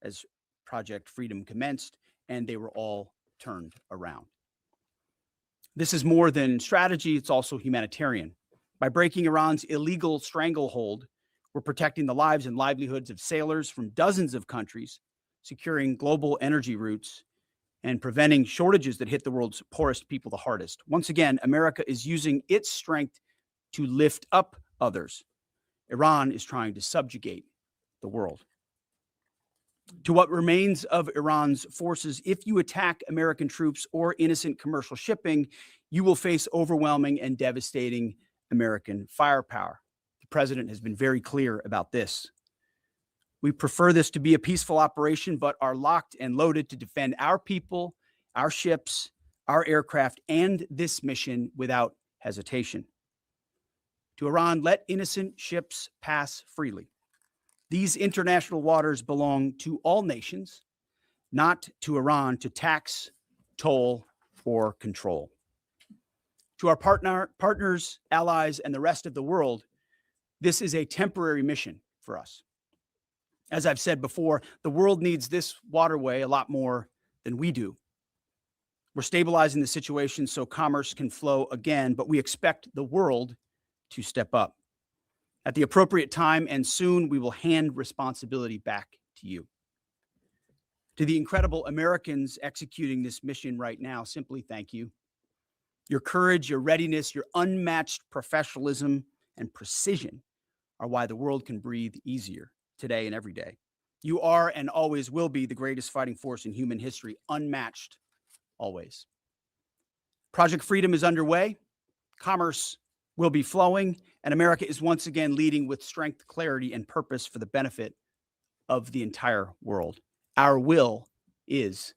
as Project Freedom commenced, and they were all turned around. This is more than strategy, it's also humanitarian. By breaking Iran's illegal stranglehold, we're protecting the lives and livelihoods of sailors from dozens of countries, securing global energy routes, and preventing shortages that hit the world's poorest people the hardest. Once again, America is using its strength to lift up others. Iran is trying to subjugate the world. To what remains of Iran's forces, if you attack American troops or innocent commercial shipping, you will face overwhelming and devastating American firepower. The president has been very clear about this. We prefer this to be a peaceful operation, but are locked and loaded to defend our people, our ships, our aircraft, and this mission without hesitation. To Iran, let innocent ships pass freely. These international waters belong to all nations, not to Iran to tax, toll, or control. To our partners, allies, and the rest of the world, this is a temporary mission for us. As I've said before, the world needs this waterway a lot more than we do. We're stabilizing the situation so commerce can flow again, but we expect the world to step up. At the appropriate time and soon, we will hand responsibility back to you. To the incredible Americans executing this mission right now, simply thank you. Your courage, your readiness, your unmatched professionalism and precision are why the world can breathe easier today and every day. You are and always will be the greatest fighting force in human history, unmatched always. Project Freedom is underway. Commerce will be flowing, and America is once again leading with strength, clarity, and purpose for the benefit of the entire world. Our will is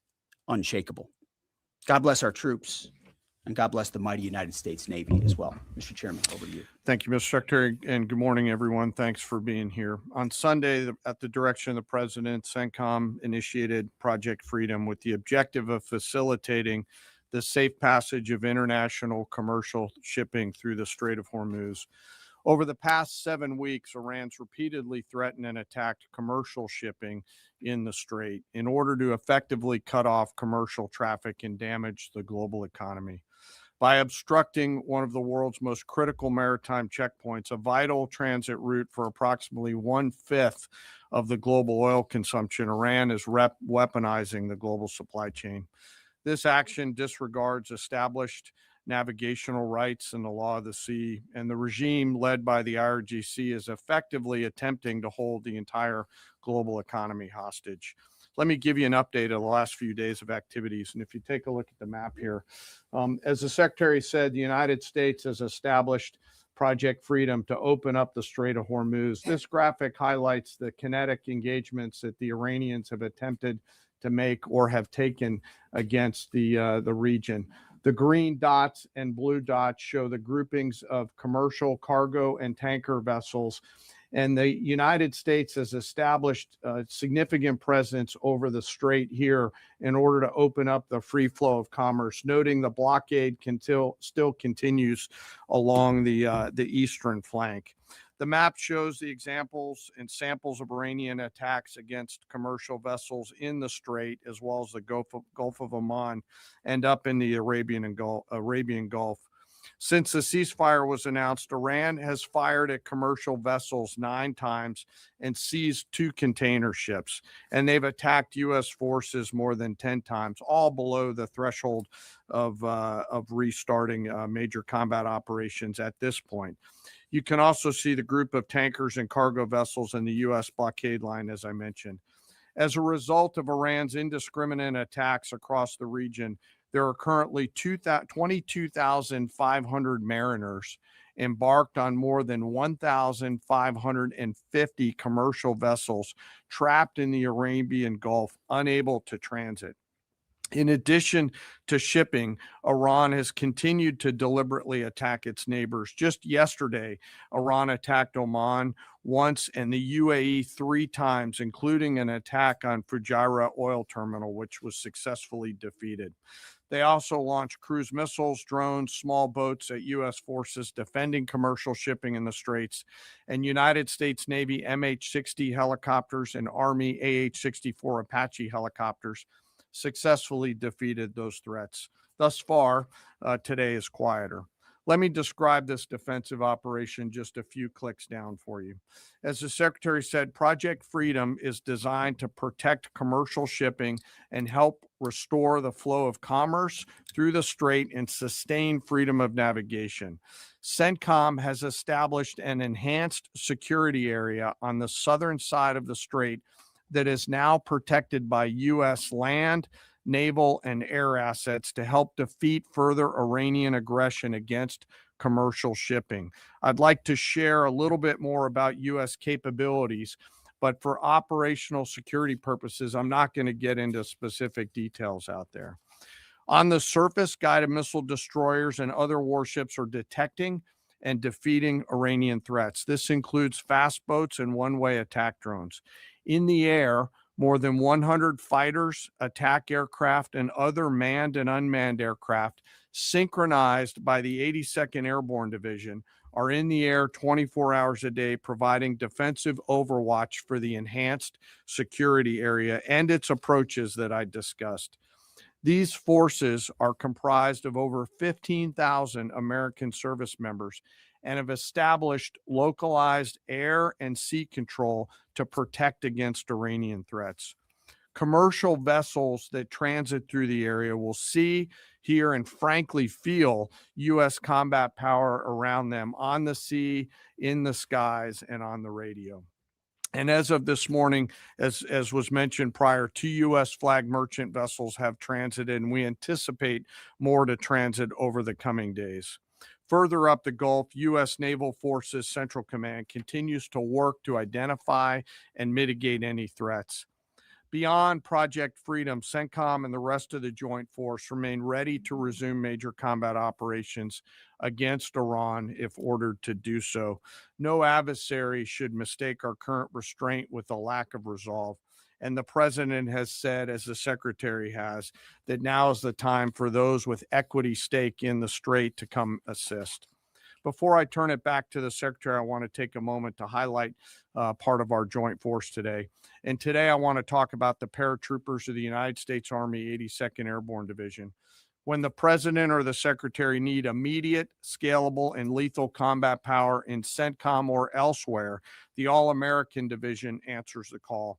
unshakable. God bless our troops, and God bless the mighty United States Navy as well. Mr. Chairman, over to you. Thank you, Mr. Secretary, and good morning, everyone. Thanks for being here. On Sunday, at the direction of the President, CENTCOM initiated Project Freedom with the objective of facilitating the safe passage of international commercial shipping through the Strait of Hormuz. Over the past 7 weeks, Iran's repeatedly threatened and attacked commercial shipping in the Strait in order to effectively cut off commercial traffic and damage the global economy. By obstructing one of the world's most critical maritime checkpoints, a vital transit route for approximately 1/5 of the global oil consumption, Iran is weaponizing the global supply chain. This action disregards established navigational rights and the law of the sea, and the regime led by the IRGC is effectively attempting to hold the entire global economy hostage. Let me give you an update of the last few days of activities. And if you take a look at the map here, as the Secretary said, the United States has established Project Freedom to open up the Strait of Hormuz. This graphic highlights the kinetic engagements that the Iranians have attempted to make or have taken against the region. The green dots and blue dots show the groupings of commercial, cargo, and tanker vessels. And the United States has established a significant presence over the strait here in order to open up the free flow of commerce, noting the blockade still continues along the eastern flank. The map shows the examples and samples of Iranian attacks against commercial vessels in the strait, as well as the Gulf of Oman and up in the Arabian Gulf. Since the ceasefire was announced, Iran has fired at commercial vessels 9 times and seized 2 container ships, and they've attacked U.S. forces more than 10 times, all below the threshold of restarting major combat operations at this point. You can also see the group of tankers and cargo vessels in the U.S. blockade line, as I mentioned. As a result of Iran's indiscriminate attacks across the region, there are currently 22,500 mariners embarked on more than 1,550 commercial vessels trapped in the Arabian Gulf, unable to transit. In addition to shipping, Iran has continued to deliberately attack its neighbors. Just yesterday, Iran attacked Oman once and the UAE 3 times, including an attack on Fujairah oil terminal, which was successfully defeated. They also launched cruise missiles, drones, small boats at U.S. forces defending commercial shipping in the Straits, and United States Navy MH-60 helicopters and Army AH-64 Apache helicopters successfully defeated those threats. Thus far, today is quieter. Let me describe this defensive operation just a few clicks down for you. As the Secretary said, Project Freedom is designed to protect commercial shipping and help restore the flow of commerce through the strait and sustain freedom of navigation. CENTCOM has established an enhanced security area on the southern side of the strait that is now protected by U.S. land, naval, and air assets to help defeat further Iranian aggression against commercial shipping. I'd like to share a little bit more about U.S. capabilities, but for operational security purposes, I'm not going to get into specific details out there. On the surface, guided missile destroyers and other warships are detecting and defeating Iranian threats. This includes fast boats and one-way attack drones. In the air, more than 100 fighters, attack aircraft, and other manned and unmanned aircraft, synchronized by the 82nd Airborne Division, are in the air 24 hours a day, providing defensive overwatch for the enhanced security area and its approaches that I discussed. These forces are comprised of over 15,000 American service members and have established localized air and sea control to protect against Iranian threats. Commercial vessels that transit through the area will see, hear, and frankly feel U.S. combat power around them on the sea, in the skies, and on the radio. And as of this morning, as was mentioned prior, 2 U.S. flag merchant vessels have transited, and we anticipate more to transit over the coming days. Further up the Gulf, U.S. Naval Forces Central Command continues to work to identify and mitigate any threats. Beyond Project Freedom, CENTCOM and the rest of the Joint Force remain ready to resume major combat operations against Iran if ordered to do so. No adversary should mistake our current restraint with a lack of resolve. And the President has said, as the Secretary has, that now is the time for those with equity stake in the strait to come assist. Before I turn it back to the Secretary, I want to take a moment to highlight part of our joint force today. And today I want to talk about the paratroopers of the United States Army 82nd Airborne Division. When the President or the Secretary need immediate, scalable, and lethal combat power in CENTCOM or elsewhere, the All-American Division answers the call.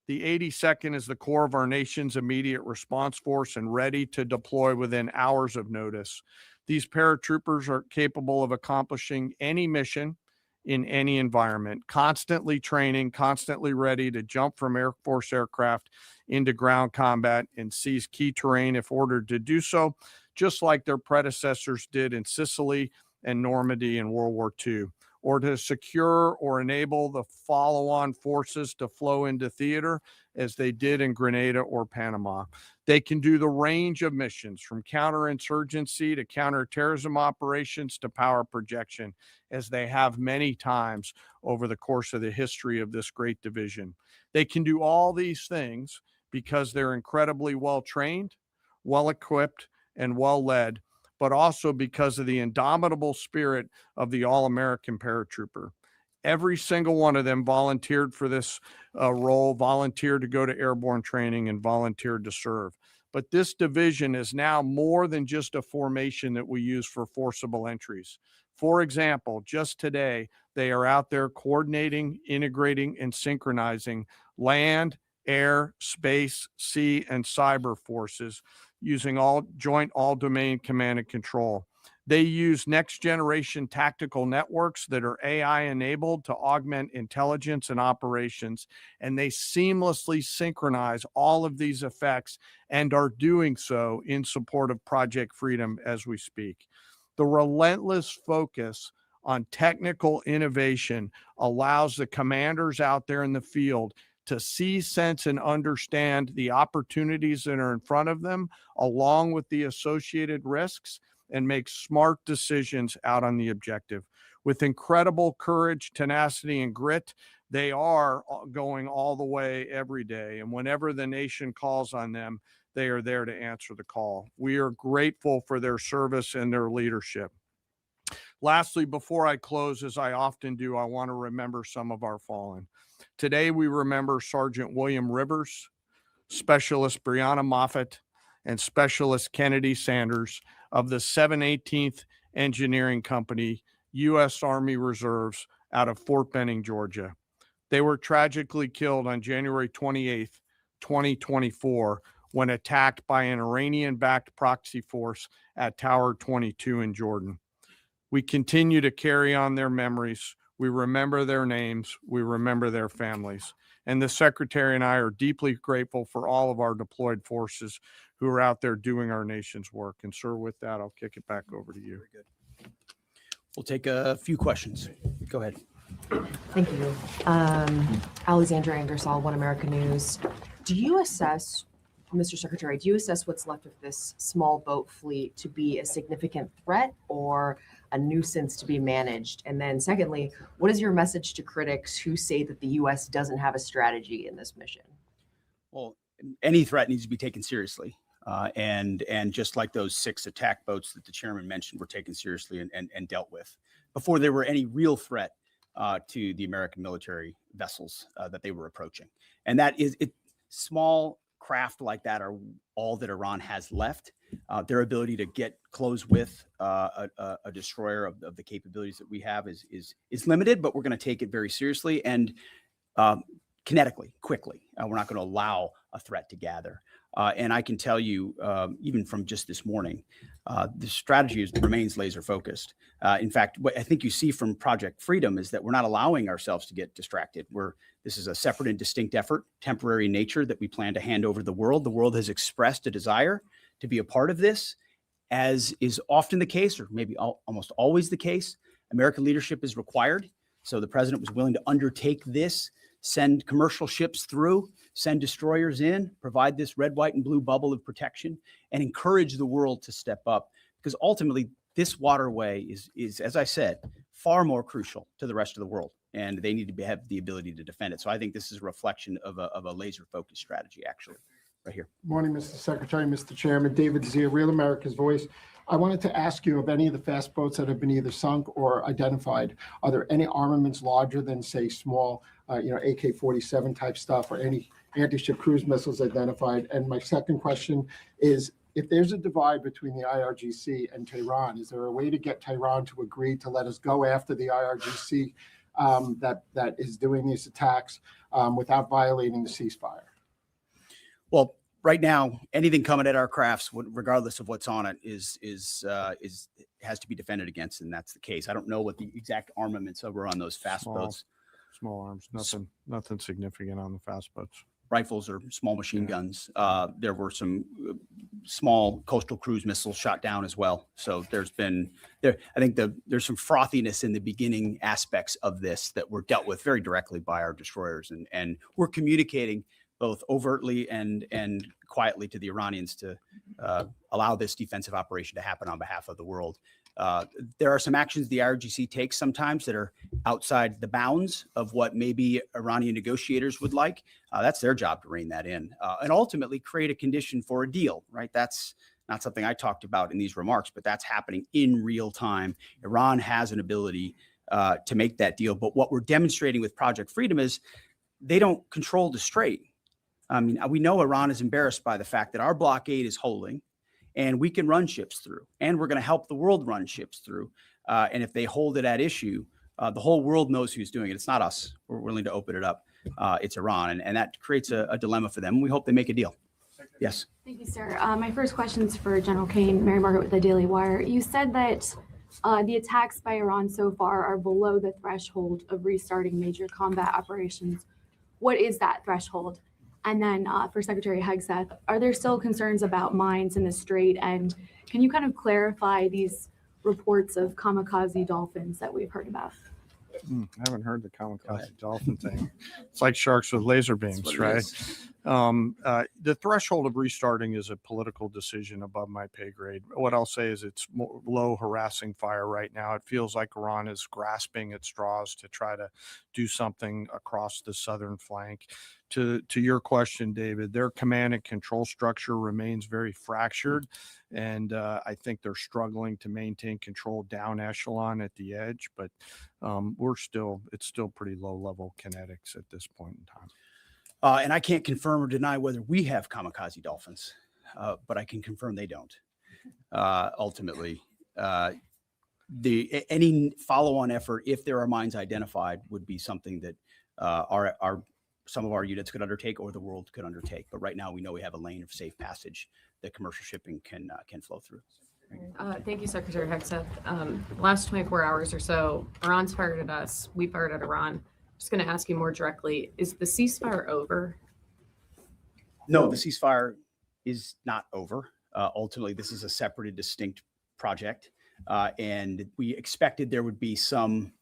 The 82nd is the core of our nation's immediate response force and ready to deploy within hours of notice. These paratroopers are capable of accomplishing any mission in any environment, constantly training, constantly ready to jump from Air Force aircraft into ground combat and seize key terrain if ordered to do so, just like their predecessors did in Sicily and Normandy in World War II, or to secure or enable the follow-on forces to flow into theater as they did in Grenada or Panama. They can do the range of missions from counterinsurgency to counterterrorism operations to power projection, as they have many times over the course of the history of this great division. They can do all these things because they're incredibly well-trained, well-equipped, and well-led, but also because of the indomitable spirit of the All-American paratrooper. Every single one of them volunteered for this role, volunteered to go to airborne training, and volunteered to serve. But this division is now more than just a formation that we use for forcible entries. For example, just today, they are out there coordinating, integrating, and synchronizing land, air, space, sea, and cyber forces using all domain command and control. They use next generation tactical networks that are AI enabled to augment intelligence and operations, and they seamlessly synchronize all of these effects and are doing so in support of Project Freedom as we speak. The relentless focus on technical innovation allows the commanders out there in the field to see, sense, and understand the opportunities that are in front of them, along with the associated risks, and make smart decisions out on the objective. With incredible courage, tenacity, and grit, they are going all the way every day. And whenever the nation calls on them, they are there to answer the call. We are grateful for their service and their leadership. Lastly, before I close, as I often do, I want to remember some of our fallen. Today, we remember Sergeant William Rivers, Specialist Brianna Moffett, and Specialist Kennedy Sanders of the 718th Engineering Company, U.S. Army Reserves, out of Fort Benning, Georgia. They were tragically killed on January 28th, 2024, when attacked by an Iranian-backed proxy force at Tower 22 in Jordan. We continue to carry on their memories. We remember their names. We remember their families. And the Secretary and I are deeply grateful for all of our deployed forces who are out there doing our nation's work. And sir, with that, I'll kick it back over to you. Very good. We'll take a few questions. Go ahead. Thank you. Alexandra Ingersoll, One America News. Do you assess, Mr. Secretary, do you assess what's left of this small boat fleet to be a significant threat or a nuisance to be managed? And then secondly, what is your message to critics who say that the U.S. doesn't have a strategy in this mission? Well, any threat needs to be taken seriously. And just like those 6 attack boats that the chairman mentioned were taken seriously and dealt with before there were any real threat to the American military vessels that they were approaching. And that is it. Small craft like that are all that Iran has left. Their ability to get close with a destroyer of the capabilities that we have is limited, but we're going to take it very seriously and kinetically, quickly. We're not going to allow a threat to gather. And I can tell you, even from just this morning, the strategy remains laser focused. In fact, what I think you see from Project Freedom is that we're not allowing ourselves to get distracted. This is a separate and distinct effort, temporary in nature, that we plan to hand over to the world. The world has expressed a desire to be a part of this, as is often the case, or maybe almost always the case. American leadership is required. So the president was willing to undertake this, send commercial ships through, send destroyers in, provide this red, white, and blue bubble of protection, and encourage the world to step up. Because ultimately, this waterway is, as I said, far more crucial to the rest of the world, and they need to have the ability to defend it. So I think this is a reflection of a laser-focused strategy, actually, right here. Morning, Mr. Secretary, Mr. Chairman. David Zia, Real America's Voice. I wanted to ask you of any of the fast boats that have been either sunk or identified, are there any armaments larger than, say, small, AK-47 type stuff, or any anti-ship cruise missiles identified? And my second question is, if there's a divide between the IRGC and Tehran, is there a way to get Tehran to agree to let us go after the IRGC that is doing these attacks without violating the ceasefire? Well, right now, anything coming at our crafts, regardless of what's on it, has to be defended against, and that's the case. I don't know what the exact armaments were on those fast boats. Small arms, nothing significant on the fast boats. Rifles or small machine guns. There were some small coastal cruise missiles shot down as well. So there's some frothiness in the beginning aspects of this that were dealt with very directly by our destroyers, and we're communicating both overtly and quietly to the Iranians to allow this defensive operation to happen on behalf of the world. There are some actions the IRGC takes sometimes that are outside the bounds of what maybe Iranian negotiators would like. That's their job to rein that in and ultimately create a condition for a deal, right? That's not something I talked about in these remarks, but that's happening in real time. Iran has an ability to make that deal. But what we're demonstrating with Project Freedom is they don't control the strait. I mean, we know Iran is embarrassed by the fact that our blockade is holding, and we can run ships through, and we're going to help the world run ships through. And if they hold it at issue, the whole world knows who's doing it. It's not us. We're willing to open it up. It's Iran, and that creates a dilemma for them. We hope they make a deal. Yes. Thank you, sir. My first question is for General Caine. Mary Margaret with the Daily Wire. You said that the attacks by Iran so far are below the threshold of restarting major combat operations. What is that threshold? And then for Secretary Hegseth, are there still concerns about mines in the strait? And can you kind of clarify these reports of kamikaze dolphins that we've heard about? I haven't heard the kamikaze dolphin thing. It's like sharks with laser beams, right? The threshold of restarting is a political decision above my pay grade. What I'll say is it's low harassing fire right now. It feels like Iran is grasping at straws to try to do something across the southern flank. To your question, David, their command and control structure remains very fractured, and I think they're struggling to maintain control down echelon at the edge. But it's still pretty low level kinetics at this point in time. And I can't confirm or deny whether we have kamikaze dolphins, but I can confirm they don't. Ultimately, any follow-on effort, if there are mines identified, would be something that some of our units could undertake or the world could undertake. But right now, we know we have a lane of safe passage that commercial shipping can flow through. Thank you, Secretary Hegseth. Last 24 hours or so, Iran's fired at us. We fired at Iran. Just going to ask you more directly, is the ceasefire over? No, the ceasefire is not over. Ultimately, this is a separate and distinct project. And we expected there would be some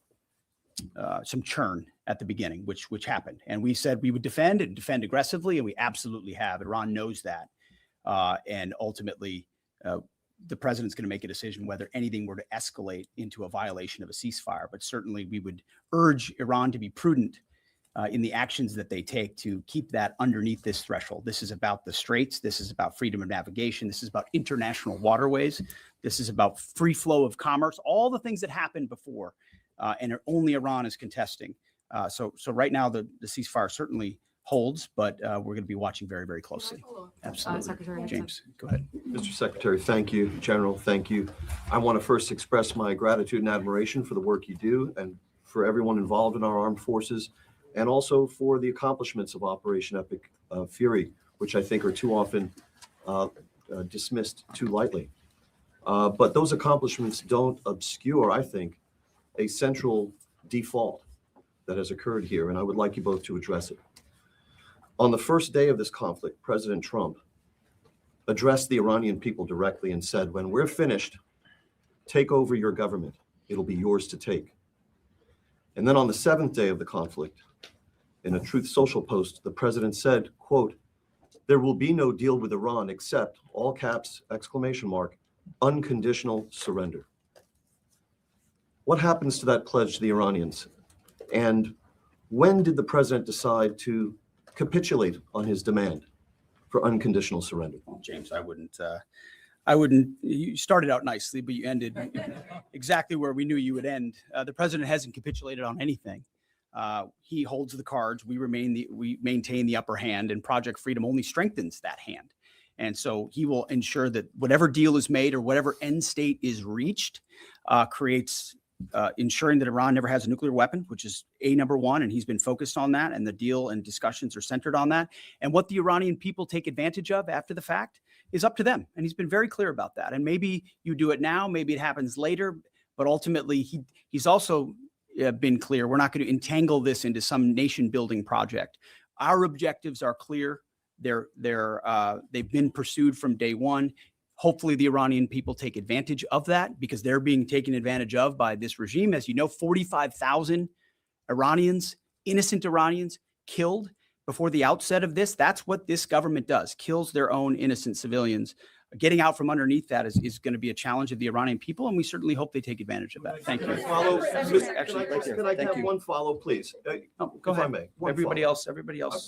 churn at the beginning, which happened. And we said we would defend aggressively, and we absolutely have. Iran knows that. And ultimately, the president's going to make a decision whether anything were to escalate into a violation of a ceasefire. But certainly we would urge Iran to be prudent in the actions that they take to keep that underneath this threshold. This is about the straits. This is about freedom of navigation. This is about international waterways. This is about free flow of commerce, all the things that happened before, and only Iran is contesting. So right now the ceasefire certainly holds, but we're going to be watching very, very closely. Absolutely. Secretary James, go ahead. Mr. Secretary, thank you. General, thank you. I want to first express my gratitude and admiration for the work you do and for everyone involved in our armed forces, and also for the accomplishments of Operation Epic Fury, which I think are too often dismissed too lightly. But those accomplishments don't obscure, I think, a central default that has occurred here, and I would like you both to address it. On the first day of this conflict, President Trump addressed the Iranian people directly and said, when we're finished, take over your government. It'll be yours to take. And then on the seventh day of the conflict, in a Truth Social post, the president said, quote, there will be no deal with Iran except, all caps, exclamation mark, unconditional surrender. What happens to that pledge to the Iranians? And when did the president decide to capitulate on his demand for unconditional surrender? Well, James, I wouldn't, you started out nicely, but you ended exactly where we knew you would end. The president hasn't capitulated on anything. He holds the cards. We maintain the upper hand, and Project Freedom only strengthens that hand. And so he will ensure that whatever deal is made or whatever end state is reached creates ensuring that Iran never has a nuclear weapon, which is number one, and he's been focused on that, and the deal and discussions are centered on that. And what the Iranian people take advantage of after the fact is up to them, and he's been very clear about that. And maybe you do it now, maybe it happens later, but ultimately he's also been clear, we're not going to entangle this into some nation-building project. Our objectives are clear. They've been pursued from day one. Hopefully the Iranian people take advantage of that, because they're being taken advantage of by this regime. As you know, 45,000 Iranians, innocent Iranians, killed before the outset of this. That's what this government does, kills their own innocent civilians. Getting out from underneath that is going to be a challenge of the Iranian people, and we certainly hope they take advantage of that. Thank you. Can I have one follow, please? Go ahead. I may. Everybody else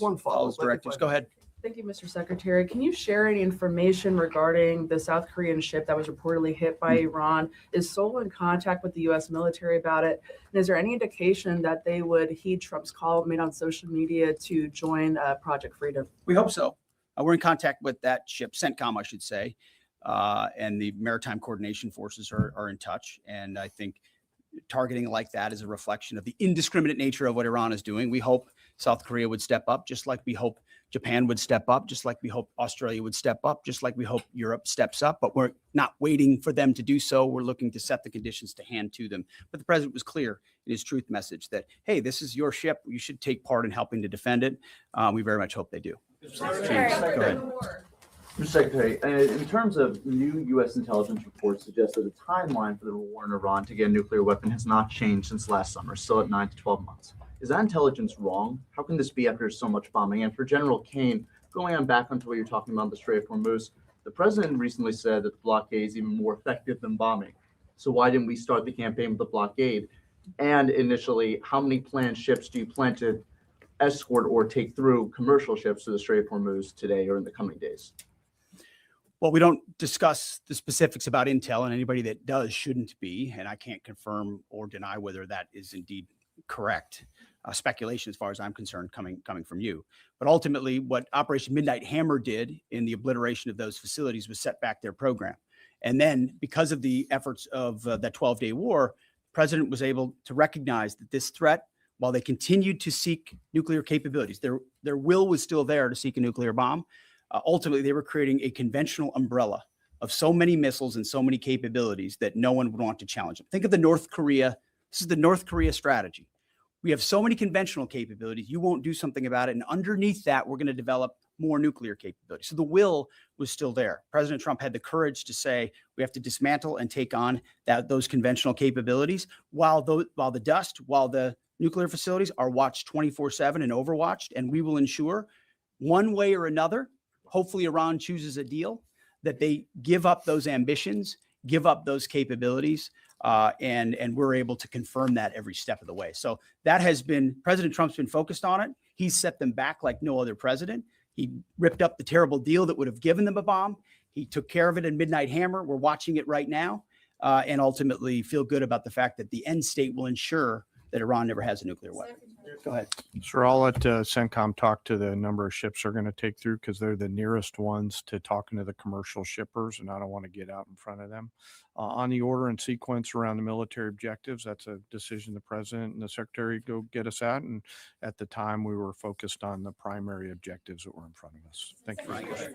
One follow. follows directives. Go ahead. Thank you, Mr. Secretary. Can you share any information regarding the South Korean ship that was reportedly hit by Iran? Is Seoul in contact with the U.S. military about it? And is there any indication that they would heed Trump's call made on social media to join Project Freedom? We hope so. We're in contact with that ship, CENTCOM, I should say, and the Maritime Coordination Forces are in touch. And I think targeting like that is a reflection of the indiscriminate nature of what Iran is doing. We hope South Korea would step up, just like we hope Japan would step up, just like we hope Australia would step up, just like we hope Europe steps up. But we're not waiting for them to do so. We're looking to set the conditions to hand to them. But the president was clear in his truth message that, hey, this is your ship. You should take part in helping to defend it. We very much hope they do. James, go ahead. Mr. Secretary, in terms of new U.S. intelligence reports suggest that the timeline for the war in Iran to get a nuclear weapon has not changed since last summer, still at 9 to 12 months. Is that intelligence wrong? How can this be after so much bombing? And for General Caine, going on back onto what you're talking about, the Strait of Hormuz, the president recently said that the blockade is even more effective than bombing. So why didn't we start the campaign with the blockade? And initially, how many planned ships do you plan to escort or take through commercial ships to the Strait of Hormuz today or in the coming days? Well, we don't discuss the specifics about intel, and anybody that does shouldn't be. And I can't confirm or deny whether that is indeed correct. Speculation, as far as I'm concerned, coming from you. But ultimately, what Operation Midnight Hammer did in the obliteration of those facilities was set back their program. And then, because of the efforts of that 12-day war, the president was able to recognize that this threat, while they continued to seek nuclear capabilities, their will was still there to seek a nuclear bomb. Ultimately, they were creating a conventional umbrella of so many missiles and so many capabilities that no one would want to challenge them. Think of the North Korea. This is the North Korea strategy. We have so many conventional capabilities, you won't do something about it. And underneath that, we're going to develop more nuclear capability. So the will was still there. President Trump had the courage to say, we have to dismantle and take on those conventional capabilities while the nuclear facilities are watched 24/7 and overwatched. And we will ensure one way or another, hopefully Iran chooses a deal, that they give up those ambitions, give up those capabilities, and we're able to confirm that every step of the way. So that has been, President Trump's been focused on it. He's set them back like no other president. He ripped up the terrible deal that would have given them a bomb. He took care of it in Midnight Hammer. We're watching it right now, and ultimately feel good about the fact that the end state will ensure that Iran never has a nuclear weapon. Go ahead. Sir, I'll let CENTCOM talk to the number of ships they're going to take through because they're the nearest ones to talking to the commercial shippers, and I don't want to get out in front of them. On the order and sequence around the military objectives, that's a decision the president and the secretary go get us at. And at the time, we were focused on the primary objectives that were in front of us. Thank you for the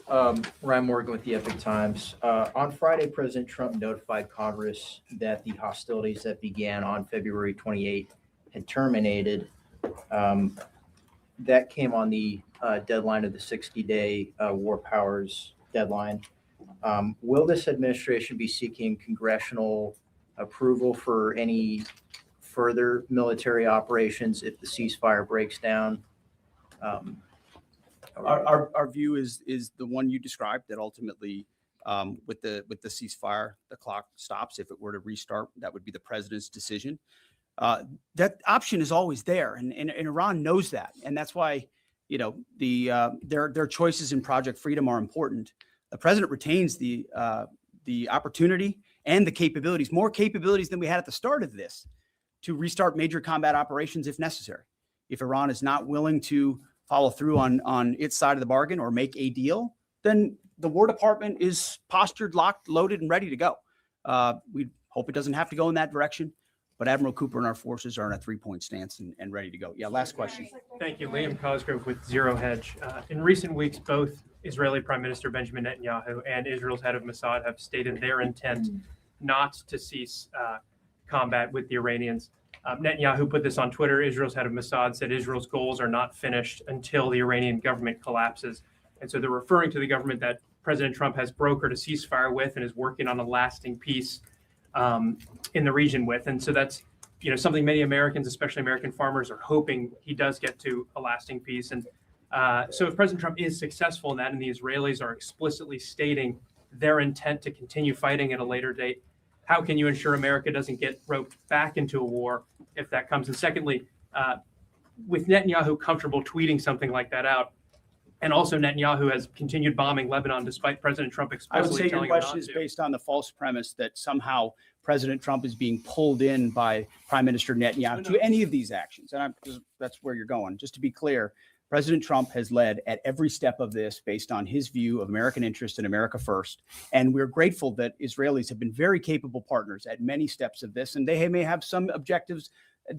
question. Ryan Morgan with the Epic Times. On Friday, President Trump notified Congress that the hostilities that began on February 28 had terminated. That came on the deadline of the 60-day war powers deadline. Will this administration be seeking congressional approval for any further military operations if the ceasefire breaks down? Our view is the one you described, that ultimately with the ceasefire, the clock stops. If it were to restart, that would be the president's decision. That option is always there, and Iran knows that, and that's why their choices in Project Freedom are important. The president retains the opportunity and the capabilities, more capabilities than we had at the start of this, to restart major combat operations if necessary. If Iran is not willing to follow through on its side of the bargain or make a deal, then the War Department is postured, locked, loaded, and ready to go. We hope it doesn't have to go in that direction, but Admiral Cooper and our forces are in a 3-point stance and ready to go. Yeah, last question. Thank you. Liam Cosgrove with Zero Hedge. In recent weeks, both Israeli Prime Minister Benjamin Netanyahu and Israel's head of Mossad have stated their intent not to cease combat with the Iranians. Netanyahu put this on Twitter. Israel's head of Mossad said Israel's goals are not finished until the Iranian government collapses. And so they're referring to the government that President Trump has brokered a ceasefire with and is working on a lasting peace in the region with. And so that's something many Americans, especially American farmers, are hoping he does get to a lasting peace. And so if President Trump is successful in that, and the Israelis are explicitly stating their intent to continue fighting at a later date, how can you ensure America doesn't get roped back into a war if that comes? And secondly, with Netanyahu comfortable tweeting something like that out, and also Netanyahu has continued bombing Lebanon despite President Trump I would explicitly say your telling him not question is to. based on the false premise that somehow President Trump is being pulled in by Prime Minister Netanyahu to any of these actions. And that's where you're going. Just to be clear, President Trump has led at every step of this based on his view of American interest and America first. And we're grateful that Israelis have been very capable partners at many steps of this. And they may have some objectives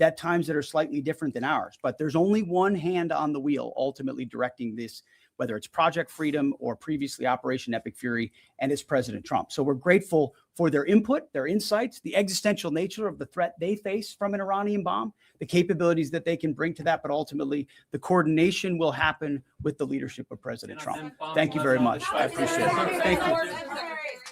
at times that are slightly different than ours. But there's only one hand on the wheel ultimately directing this, whether it's Project Freedom or previously Operation Epic Fury, and it's President Trump. So we're grateful for their input, their insights, the existential nature of the threat they face from an Iranian bomb, the capabilities that they can bring to that, but ultimately the coordination will happen with the leadership of President Trump. Thank you very much. I appreciate it. Thank you.